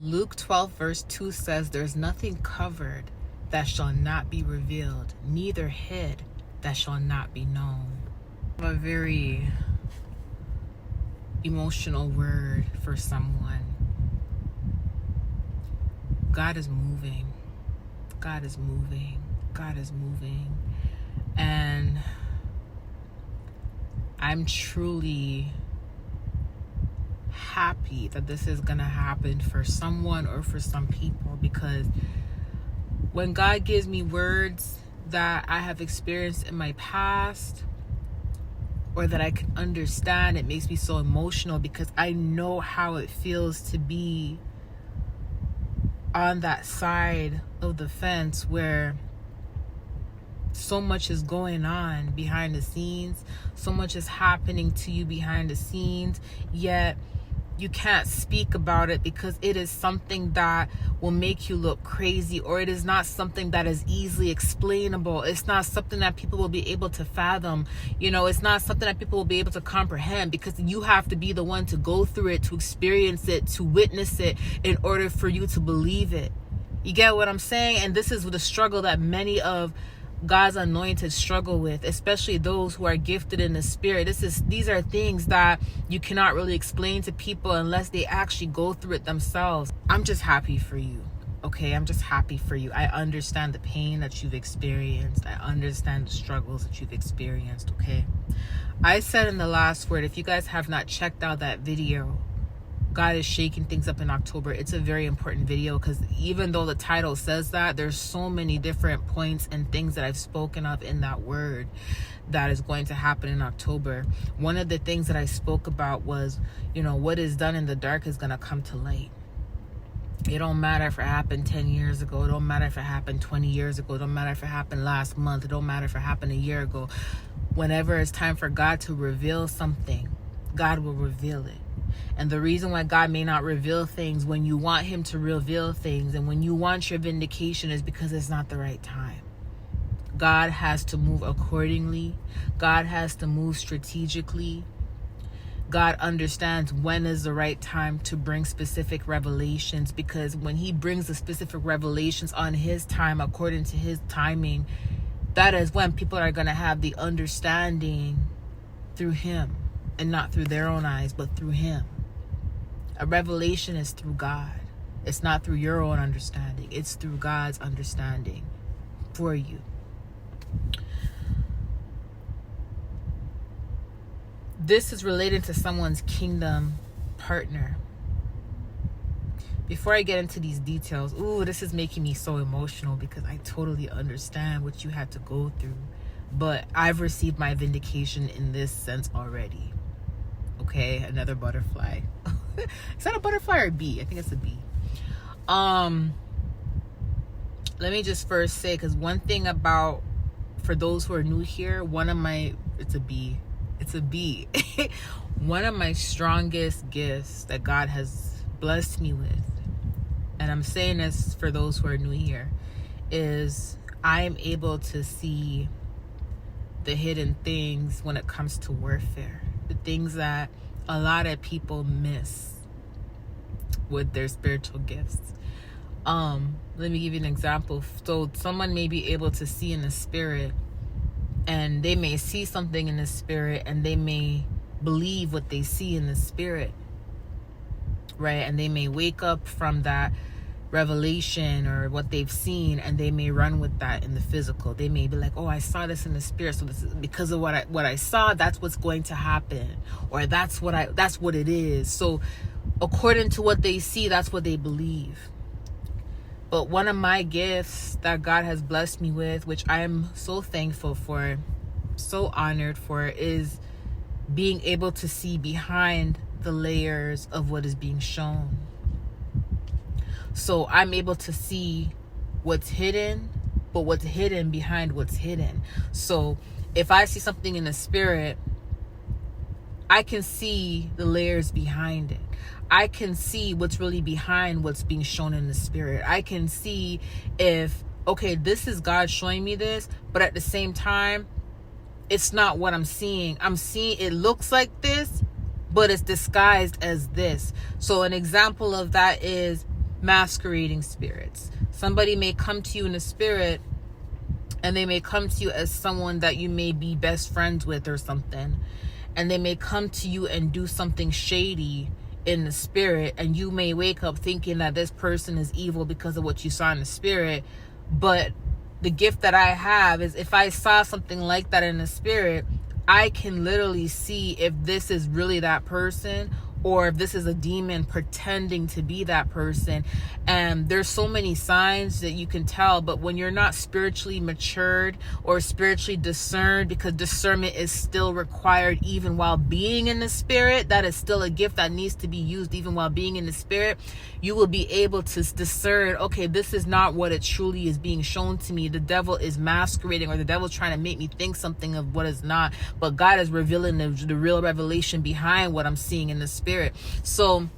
Luke 12 verse 2 says, "There's nothing covered that shall not be revealed, neither hid that shall not be known." A very emotional word for someone. God is moving. God is moving. God is moving. And I'm truly happy that this is going to happen for someone or for some people, because when God gives me words that I have experienced in my past or that I can understand, it makes me so emotional, because I know how it feels to be on that side of the fence where so much is going on behind the scenes, so much is happening to you behind the scenes, yet you can't speak about it because it is something that will make you look crazy, or it is not something that is easily explainable. It's not something that people will be able to fathom. It's not something that people will be able to comprehend, because you have to be the one to go through it, to experience it, to witness it in order for you to believe it. You get what I'm saying? And this is the struggle that many of God's anointed struggle with, especially those who are gifted in the spirit. These are things that you cannot really explain to people unless they actually go through it themselves. I'm just happy for you. Okay, I'm just happy for you. I understand the pain that you've experienced. I understand the struggles that you've experienced. Okay, I said in the last word, if you guys have not checked out that video, God is shaking things up in October, it's a very important video, because even though the title says that, there's so many different points and things that I've spoken of in that word that is going to happen in October. One of the things that I spoke about was, what is done in the dark is going to come to light. It don't matter if it happened 10 years ago. It don't matter if it happened 20 years ago. It don't matter if it happened last month. It don't matter if it happened a year ago. Whenever it's time for God to reveal something, God will reveal it. And the reason why God may not reveal things when you want him to reveal things and when you want your vindication is because it's not the right time. God has to move accordingly. God has to move strategically. God understands when is the right time to bring specific revelations, because when he brings the specific revelations on his time, according to his timing, that is when people are going to have the understanding through him, and not through their own eyes, but through him. A revelation is through God. It's not through your own understanding. It's through God's understanding for you. This is related to someone's kingdom partner. Before I get into these details, this is making me so emotional, because I totally understand what you had to go through. But I've received my vindication in this sense already. Okay, another butterfly. Is that a butterfly or a bee? I think it's a bee. Let me just first say, because one thing about, for those who are new here, it's a bee. It's a bee. One of my strongest gifts that God has blessed me with, and I'm saying this for those who are new here, is I am able to see the hidden things when it comes to warfare. The things that a lot of people miss with their spiritual gifts. Let me give you an example. So someone may be able to see in the spirit, and they may see something in the spirit, and they may believe what they see in the spirit, right? And they may wake up from that revelation or what they've seen, and they may run with that in the physical. They may be like, oh, I saw this in the spirit, so this is because of what I saw, that's what's going to happen, or that's what it is. So according to what they see, that's what they believe. But one of my gifts that God has blessed me with, which I am so thankful for, so honored for, is being able to see behind the layers of what is being shown. So I'm able to see what's hidden, but what's hidden behind what's hidden. So if I see something in the spirit, I can see the layers behind it. I can see what's really behind what's being shown in the spirit. I can see if, okay, this is God showing me this, but at the same time, it's not what I'm seeing. I'm seeing it looks like this, but it's disguised as this. So an example of that is masquerading spirits. Somebody may come to you in a spirit, and they may come to you as someone that you may be best friends with or something. And they may come to you and do something shady in the spirit, and you may wake up thinking that this person is evil because of what you saw in the spirit. But the gift that I have is, if I saw something like that in the spirit, I can literally see if this is really that person, or if this is a demon pretending to be that person. And there's so many signs that you can tell, but when you're not spiritually matured or spiritually discerned, because discernment is still required even while being in the spirit, that is still a gift that needs to be used even while being in the spirit, you will be able to discern, okay, this is not what it truly is being shown to me. The devil is masquerading, or the devil's trying to make me think something of what is not, but God is revealing the real revelation behind what I'm seeing in the spirit. So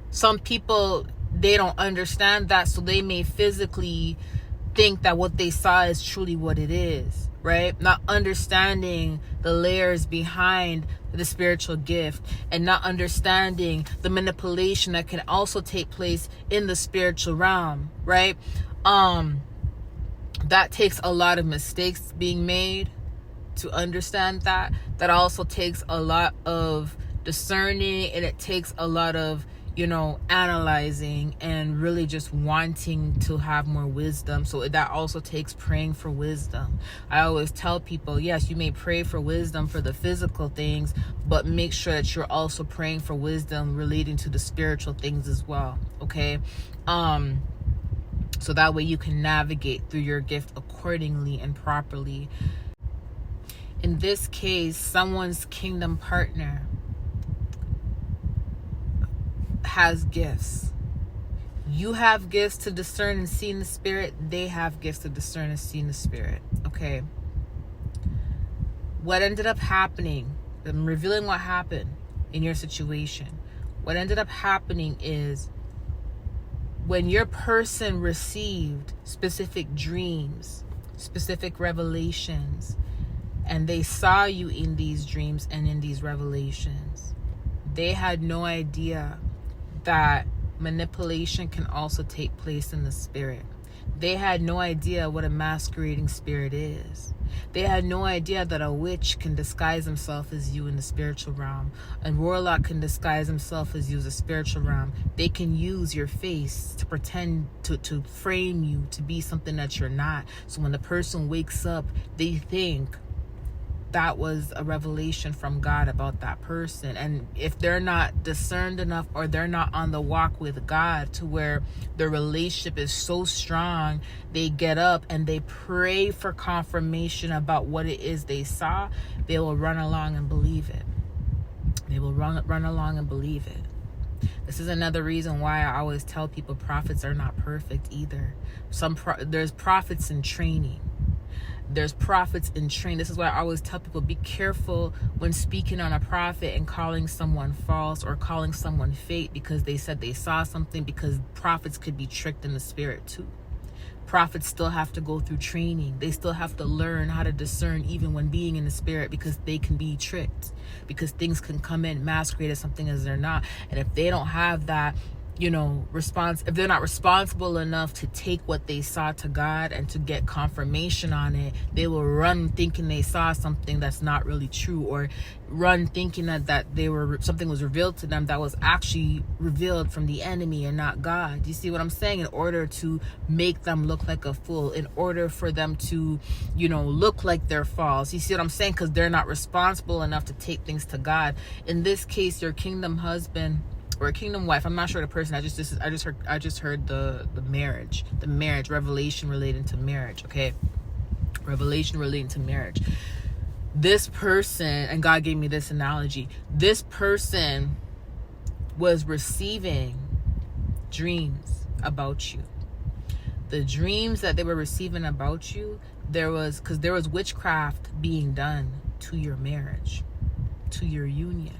some people, they don't understand that, so they may physically think that what they saw is truly what it is, right? Not understanding the layers behind the spiritual gift, and not understanding the manipulation that can also take place in the spiritual realm, right? That takes a lot of mistakes being made to understand that. That also takes a lot of discerning, and it takes a lot of, analyzing and really just wanting to have more wisdom. So that also takes praying for wisdom. I always tell people, yes, you may pray for wisdom for the physical things, but make sure that you're also praying for wisdom relating to the spiritual things as well. Okay. So that way you can navigate through your gift accordingly and properly. In this case, someone's kingdom partner has gifts. You have gifts to discern and see in the spirit. They have gifts to discern and see in the spirit. Okay. What ended up happening, I'm revealing what happened in your situation. What ended up happening is, when your person received specific dreams, specific revelations, and they saw you in these dreams and in these revelations, they had no idea that manipulation can also take place in the spirit. They had no idea what a masquerading spirit is. They had no idea that a witch can disguise himself as you in the spiritual realm. A warlock can disguise himself as you in the spiritual realm. They can use your face to pretend to frame you to be something that you're not. So when the person wakes up, they think that was a revelation from God about that person. And if they're not discerned enough, or they're not on the walk with God to where the relationship is so strong, they get up and they pray for confirmation about what it is they saw, they will run along and believe it. They will run along and believe it. This is another reason why I always tell people prophets are not perfect either. There's prophets in training. There's prophets in training. This is why I always tell people, be careful when speaking on a prophet and calling someone false or calling someone fake because they said they saw something, because prophets could be tricked in the spirit too. Prophets still have to go through training. They still have to learn how to discern even when being in the spirit, because they can be tricked, because things can come in masquerade as something as they're not. And if they don't have that, if they're not responsible enough to take what they saw to God and to get confirmation on it, they will run thinking they saw something that's not really true, or run thinking that something was revealed to them that was actually revealed from the enemy and not God. You see what I'm saying? In order to make them look like a fool, in order for them to, look like they're false. You see what I'm saying? Because they're not responsible enough to take things to God. In this case, your kingdom husband or a kingdom wife, I'm not sure the person, I just heard the marriage revelation relating to marriage. Okay, revelation relating to marriage. This person, and God gave me this analogy, this person was receiving dreams about you. The dreams that they were receiving about you, there was witchcraft being done to your marriage, to your union.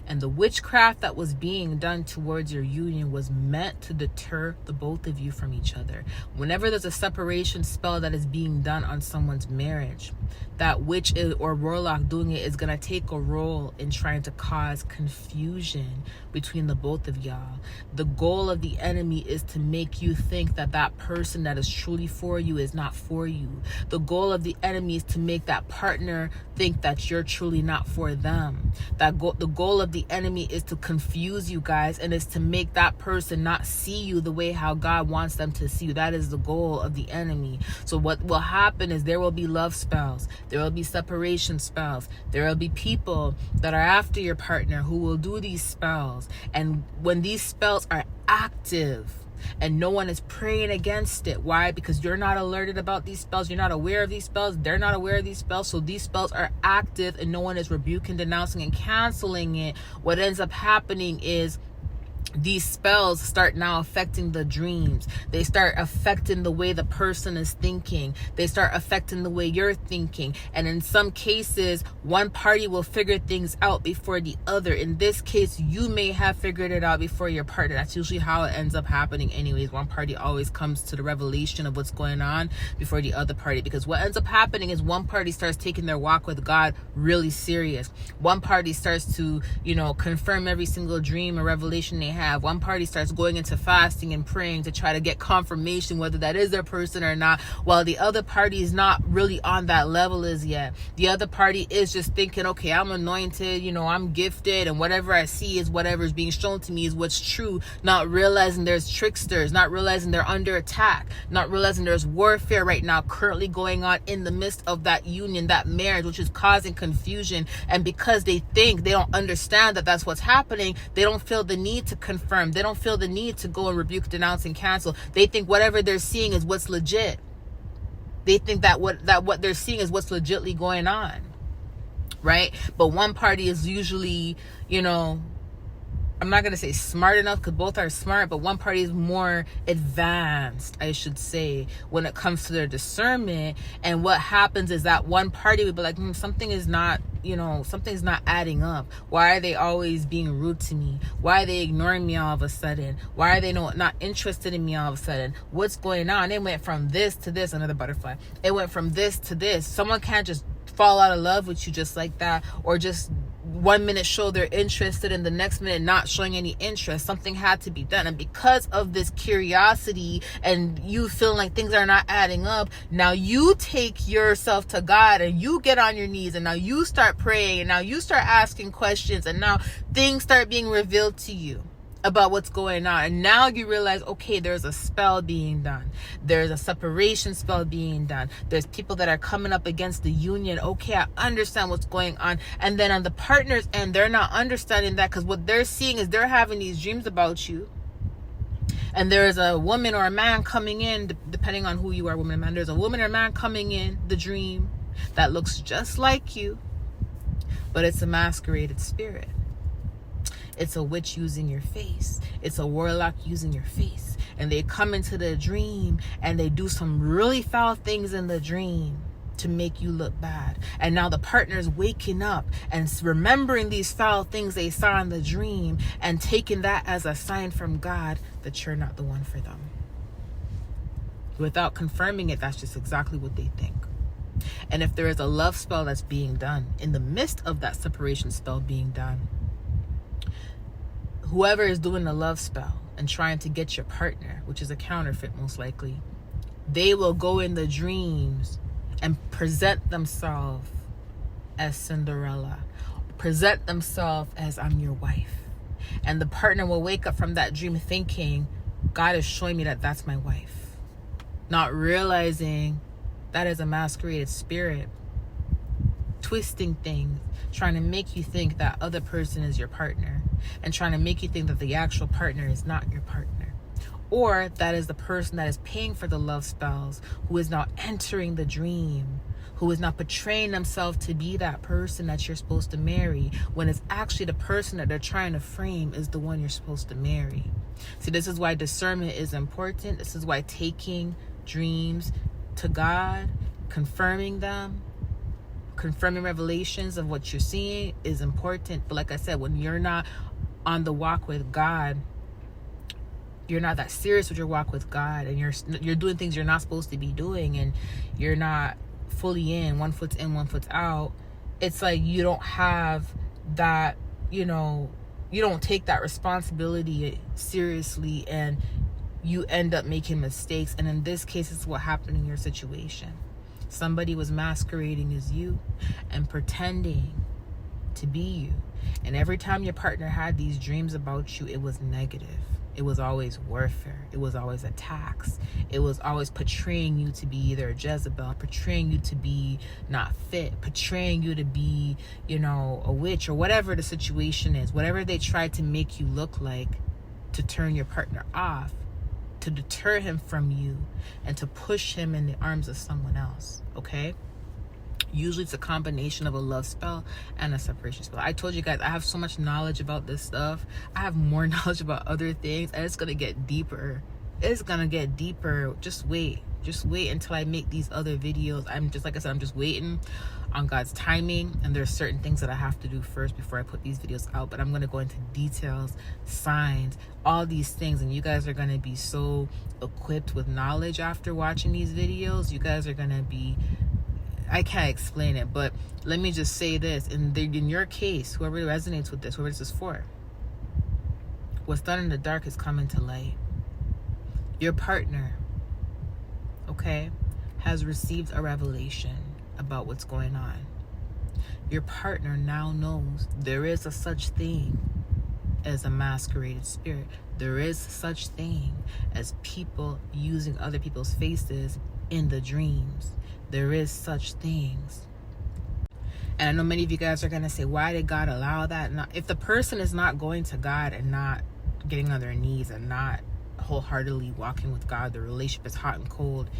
And the witchcraft that was being done towards your union was meant to deter the both of you from each other. Whenever there's a separation spell that is being done on someone's marriage, that witch or warlock doing it is going to take a role in trying to cause confusion between the both of y'all. The goal of the enemy is to make you think that that person that is truly for you is not for you. The goal of the enemy is to make that partner think that you're truly not for them. The goal of the enemy is to confuse you guys, and is to make that person not see you the way how God wants them to see you. That is the goal of the enemy. So what will happen is there will be love spells, there will be separation spells, there will be people that are after your partner who will do these spells. And when these spells are active and no one is praying against it, why? Because you're not alerted about these spells, you're not aware of these spells, they're not aware of these spells, so these spells are active and no one is rebuking, denouncing, and canceling it. What ends up happening is these spells start now affecting the dreams. They start affecting the way the person is thinking. They start affecting the way you're thinking. And in some cases, one party will figure things out before the other. In this case, you may have figured it out before your partner. That's usually how it ends up happening anyways. One party always comes to the revelation of what's going on before the other party. Because what ends up happening is one party starts taking their walk with God really serious. One party starts to, confirm every single dream or revelation they have. One party starts going into fasting and praying to try to get confirmation whether that is their person or not, while the other party is not really on that level as yet. The other party is just thinking, okay, I'm anointed, I'm gifted, and whatever I see is whatever is being shown to me is what's true, not realizing there's tricksters, not realizing they're under attack, not realizing there's warfare right now currently going on in the midst of that union, that marriage, which is causing confusion. And because they think, they don't understand that that's what's happening, they don't feel the need to confirm. They don't feel the need to go and rebuke, denounce, and cancel. They think whatever they're seeing is what's legit. They think that what they're seeing is what's legitly going on, right? But one party is usually, I'm not going to say smart enough, because both are smart, but one party is more advanced, I should say, when it comes to their discernment. And what happens is that one party would be like, something is not, something's not adding up. Why are they always being rude to me? Why are they ignoring me all of a sudden? Why are they not interested in me all of a sudden? What's going on? It went from this to this, another butterfly. It went from this to this. Someone can't just fall out of love with you just like that, or just 1 minute show they're interested and the next minute not showing any interest. Something had to be done. And because of this curiosity and you feeling like things are not adding up, now you take yourself to God and you get on your knees, and now you start praying, and now you start asking questions, and now things start being revealed to you about what's going on. And now you realize, okay, there's a spell being done, there's a separation spell being done, there's people that are coming up against the union. Okay, I understand what's going on. And then on the partners end, they're not understanding that, because what they're seeing is they're having these dreams about you, and there's a woman or a man coming in, depending on who you are, woman or man, there's a woman or a man coming in the dream that looks just like you, but it's a masqueraded spirit. It's a witch using your face. It's a warlock using your face. And they come into the dream and they do some really foul things in the dream to make you look bad. And now the partner's waking up and remembering these foul things they saw in the dream and taking that as a sign from God that you're not the one for them. Without confirming it, that's just exactly what they think. And if there is a love spell that's being done in the midst of that separation spell being done, whoever is doing the love spell and trying to get your partner, which is a counterfeit most likely, they will go in the dreams and present themselves as Cinderella, present themselves as, I'm your wife. And the partner will wake up from that dream thinking, God is showing me that that's my wife, not realizing that is a masqueraded spirit twisting things, trying to make you think that other person is your partner, and trying to make you think that the actual partner is not your partner, or that is the person that is paying for the love spells, who is now entering the dream, who is now portraying themselves to be that person that you're supposed to marry, when it's actually the person that they're trying to frame is the one you're supposed to marry. See, this is why discernment is important. This is why taking dreams to God, confirming them, confirming revelations of what you're seeing is important. But like I said, when you're not on the walk with God, you're not that serious with your walk with God, and you're doing things you're not supposed to be doing, and you're not fully in, 1 foot's in, 1 foot's out. It's like you don't have that, you don't take that responsibility seriously, and you end up making mistakes. And in this case, it's what happened in your situation. Somebody was masquerading as you and pretending to be you. And every time your partner had these dreams about you, it was negative. It was always warfare. It was always attacks. It was always portraying you to be either a Jezebel, portraying you to be not fit, portraying you to be, a witch, or whatever the situation is. Whatever they tried to make you look like to turn your partner off, to deter him from you, and to push him in the arms of someone else, okay? Usually it's a combination of a love spell and a separation spell. I told you guys, I have so much knowledge about this stuff. I have more knowledge about other things, and it's going to get deeper. It's going to get deeper. Just wait until I make these other videos. I'm just waiting on God's timing, and there's certain things that I have to do first before I put these videos out. But I'm going to go into details, signs, all these things, and you guys are going to be so equipped with knowledge after watching these videos. You guys are going to be, I can't explain it, but let me just say this. In your case, whoever resonates with this, whoever this is for, what's done in the dark is coming to light. Your partner, okay, has received a revelation about what's going on. Your partner now knows there is a such thing as a masqueraded spirit. There is such thing as people using other people's faces in the dreams. There is such things. And I know many of you guys are going to say, why did God allow that? If the person is not going to God and not getting on their knees and not wholeheartedly walking with God, the relationship is hot and cold,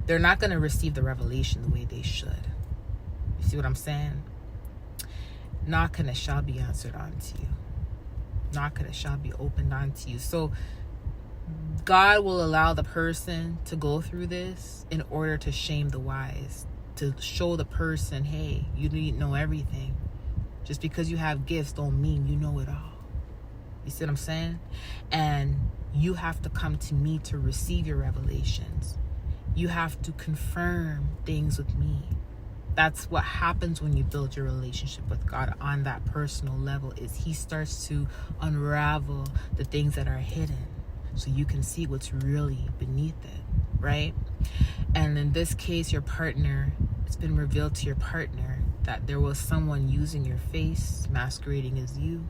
they're not going to receive the revelation the way they should. You see what I'm saying? Knock and it shall be answered unto you. Knock and it shall be opened unto you. So God will allow the person to go through this in order to shame the wise, to show the person, hey, you need to know everything. Just because you have gifts don't mean you know it all. You see what I'm saying? And you have to come to me to receive your revelations. You have to confirm things with me. That's what happens when you build your relationship with God on that personal level, is he starts to unravel the things that are hidden, so you can see what's really beneath it, right? And in this case, your partner, it's been revealed to your partner that there was someone using your face, masquerading as you,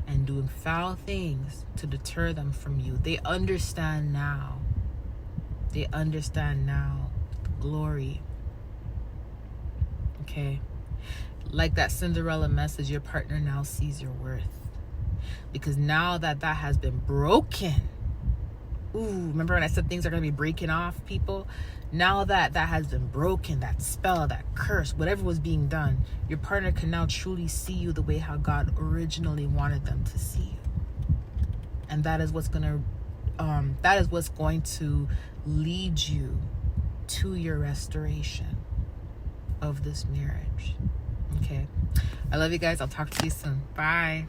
and doing foul things to deter them from you. They understand now. They understand now the glory. Okay? Like that Cinderella message, your partner now sees your worth. Because now that has been broken, remember when I said things are going to be breaking off, people? Now that has been broken, that spell, that curse, whatever was being done, your partner can now truly see you the way how God originally wanted them to see you. And that is what's going to lead you to your restoration of this marriage. Okay? I love you guys. I'll talk to you soon. Bye.